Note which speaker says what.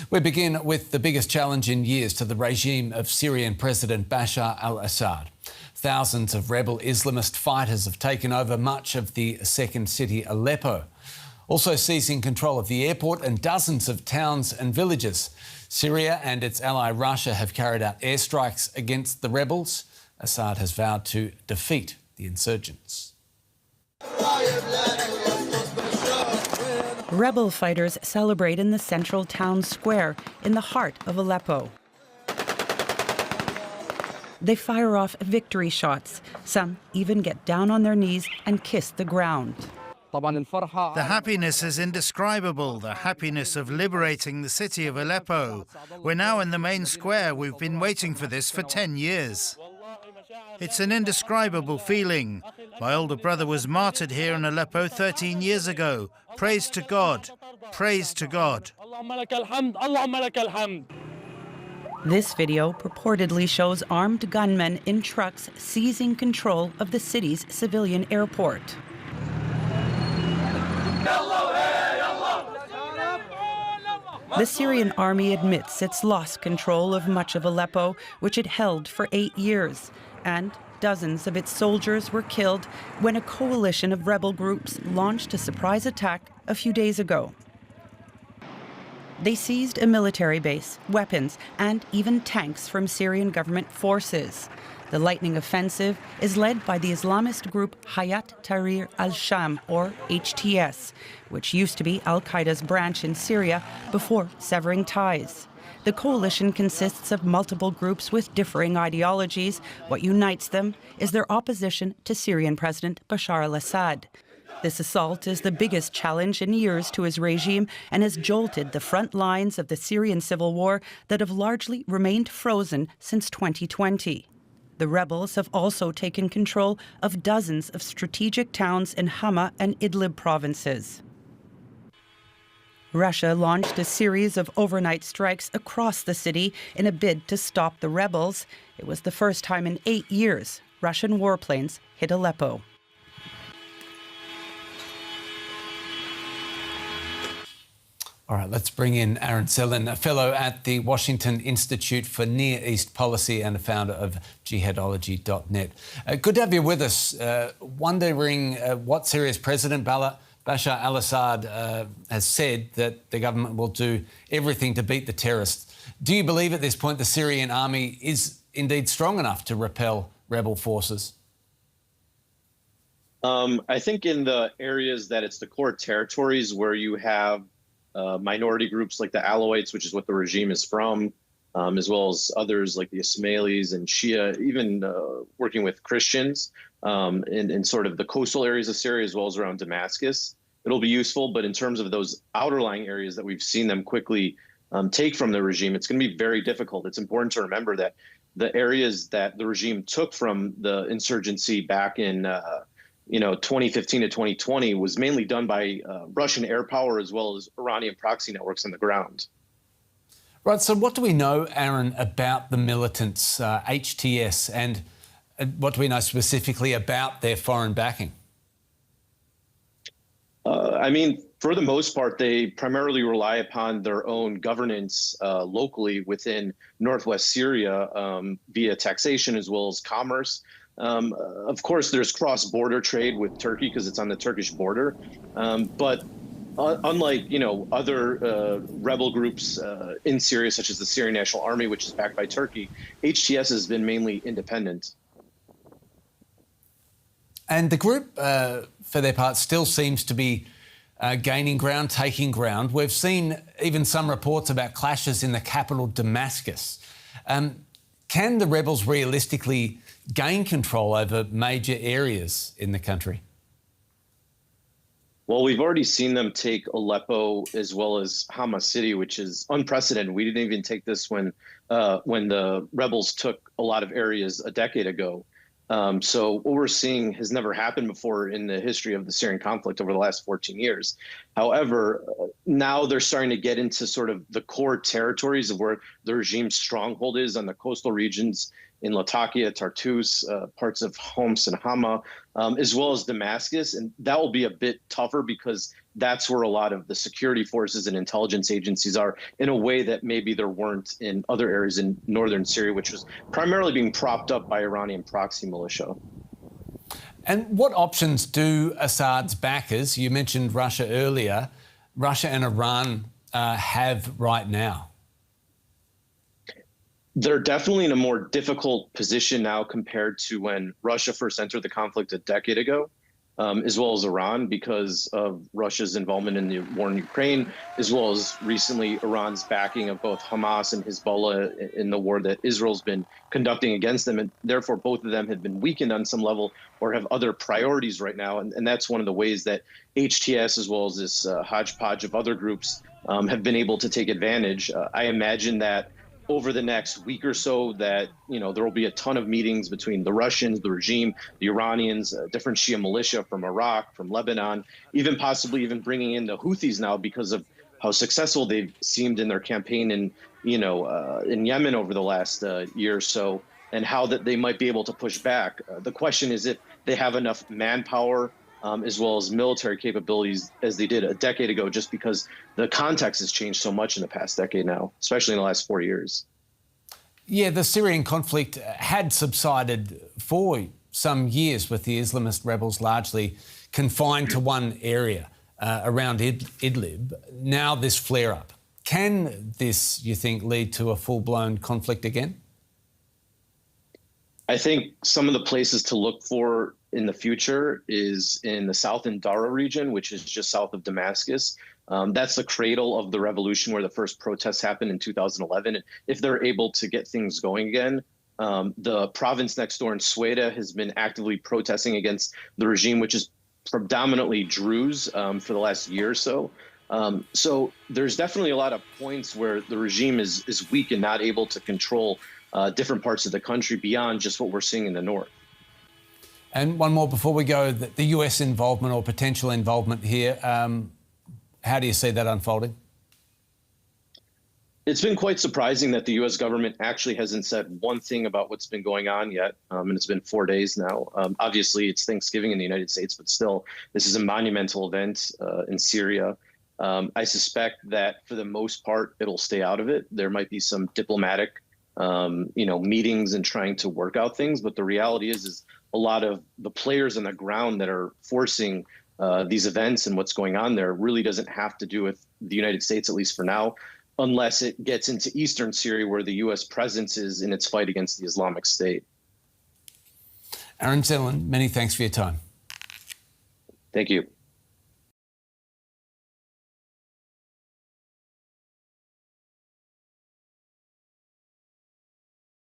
Speaker 1: We begin with the biggest challenge in years to the regime of Syrian President Bashar al-Assad. Thousands of rebel Islamist fighters have taken over much of the second city, Aleppo, also seizing control of the airport and dozens of towns and villages. Syria and its ally Russia have carried out airstrikes against the rebels. Assad has vowed to defeat the insurgents.
Speaker 2: Rebel fighters celebrate in the central town square in the heart of Aleppo. They fire off victory shots. Some even get down on their knees and kiss the ground.
Speaker 3: The happiness is indescribable, the happiness of liberating the city of Aleppo. We're now in the main square. We've been waiting for this for 10 years. It's an indescribable feeling. My older brother was martyred here in Aleppo 13 years ago. Praise to God. Praise to God.
Speaker 2: This video purportedly shows armed gunmen in trucks seizing control of the city's civilian airport. The Syrian army admits it's lost control of much of Aleppo, which it held for 8 years, and dozens of its soldiers were killed when a coalition of rebel groups launched a surprise attack a few days ago. They seized a military base, weapons, and even tanks from Syrian government forces. The lightning offensive is led by the Islamist group Hayat Tahrir al-Sham, or HTS, which used to be al-Qaeda's branch in Syria before severing ties. The coalition consists of multiple groups with differing ideologies. What unites them is their opposition to Syrian President Bashar al-Assad. This assault is the biggest challenge in years to his regime and has jolted the front lines of the Syrian civil war that have largely remained frozen since 2020. The rebels have also taken control of dozens of strategic towns in Hama and Idlib provinces. Russia launched a series of overnight strikes across the city in a bid to stop the rebels. It was the first time in 8 years Russian warplanes hit Aleppo.
Speaker 1: All right, let's bring in Aaron Selin, a fellow at the Washington Institute for Near East Policy and a founder of jihadology.net. Good to have you with us. Wondering what Syria's President Bashar al-Assad has said that the government will do everything to beat the terrorists. Do you believe at this point the Syrian army is indeed strong enough to repel rebel forces?
Speaker 4: I think in the areas that it's the core territories where you have minority groups like the Alawites, which is what the regime is from, as well as others like the Ismailis and Shia, even working with Christians in sort of the coastal areas of Syria, as well as around Damascus. It'll be useful, but in terms of those outerlying areas that we've seen them quickly take from the regime, it's going to be very difficult. It's important to remember that the areas that the regime took from the insurgency back in 2015 to 2020 was mainly done by Russian air power as well as Iranian proxy networks on the ground.
Speaker 1: Right, so what do we know, Aaron, about the militants, HTS, and what do we know specifically about their foreign backing?
Speaker 4: For the most part, they primarily rely upon their own governance locally within northwest Syria via taxation as well as commerce. Of course, there's cross-border trade with Turkey because it's on the Turkish border. But unlike, other rebel groups in Syria, such as the Syrian National Army, which is backed by Turkey, HTS has been mainly independent.
Speaker 1: And the group, for their part, still seems to be gaining ground, taking ground. We've seen even some reports about clashes in the capital, Damascus. Can the rebels realistically gain control over major areas in the country?
Speaker 4: Well, we've already seen them take Aleppo as well as Hama City, which is unprecedented. We didn't even take this when the rebels took a lot of areas a decade ago. So what we're seeing has never happened before in the history of the Syrian conflict over the last 14 years. However, now they're starting to get into sort of the core territories of where the regime's stronghold is on the coastal regions in Latakia, Tartus, parts of Homs and Hama, as well as Damascus. And that will be a bit tougher because that's where a lot of the security forces and intelligence agencies are, in a way that maybe there weren't in other areas in northern Syria, which was primarily being propped up by Iranian proxy militia.
Speaker 1: And what options do Assad's backers, you mentioned Russia earlier, Russia and Iran have right now?
Speaker 4: They're definitely in a more difficult position now compared to when Russia first entered the conflict a decade ago, as well as Iran, because of Russia's involvement in the war in Ukraine, as well as recently Iran's backing of both Hamas and Hezbollah in the war that Israel's been conducting against them. And therefore, both of them have been weakened on some level or have other priorities right now. And that's one of the ways that HTS, as well as this hodgepodge of other groups, have been able to take advantage. I imagine that over the next week or so that, there will be a ton of meetings between the Russians, the regime, the Iranians, different Shia militia from Iraq, from Lebanon, even possibly even bringing in the Houthis now because of how successful they've seemed in their campaign in Yemen over the last year or so, and how that they might be able to push back. The question is if they have enough manpower as well as military capabilities as they did a decade ago, just because the context has changed so much in the past decade now, especially in the last 4 years.
Speaker 1: Yeah, the Syrian conflict had subsided for some years with the Islamist rebels largely confined to one area around Idlib. Now this flare-up. Can this, you think, lead to a full-blown conflict again?
Speaker 4: I think some of the places to look for in the future is in the South and Dara region, which is just south of Damascus. That's the cradle of the revolution where the first protests happened in 2011. And if they're able to get things going again, the province next door in Sweda has been actively protesting against the regime, which is predominantly Druze for the last year or so. So there's definitely a lot of points where the regime is weak and not able to control different parts of the country beyond just what we're seeing in the north.
Speaker 1: And one more before we go, the US involvement or potential involvement here, how do you see that unfolding?
Speaker 4: It's been quite surprising that the U.S. government actually hasn't said one thing about what's been going on yet, and it's been 4 days now. Obviously, it's Thanksgiving in the United States, but still, this is a monumental event in Syria. I suspect that for the most part, it'll stay out of it. There might be some diplomatic meetings and trying to work out things. But the reality is a lot of the players on the ground that are forcing these events and what's going on there really doesn't have to do with the United States, at least for now, unless it gets into eastern Syria where the U.S. presence is in its fight against the Islamic State.
Speaker 1: Aaron Zellin, many thanks for your time.
Speaker 4: Thank you.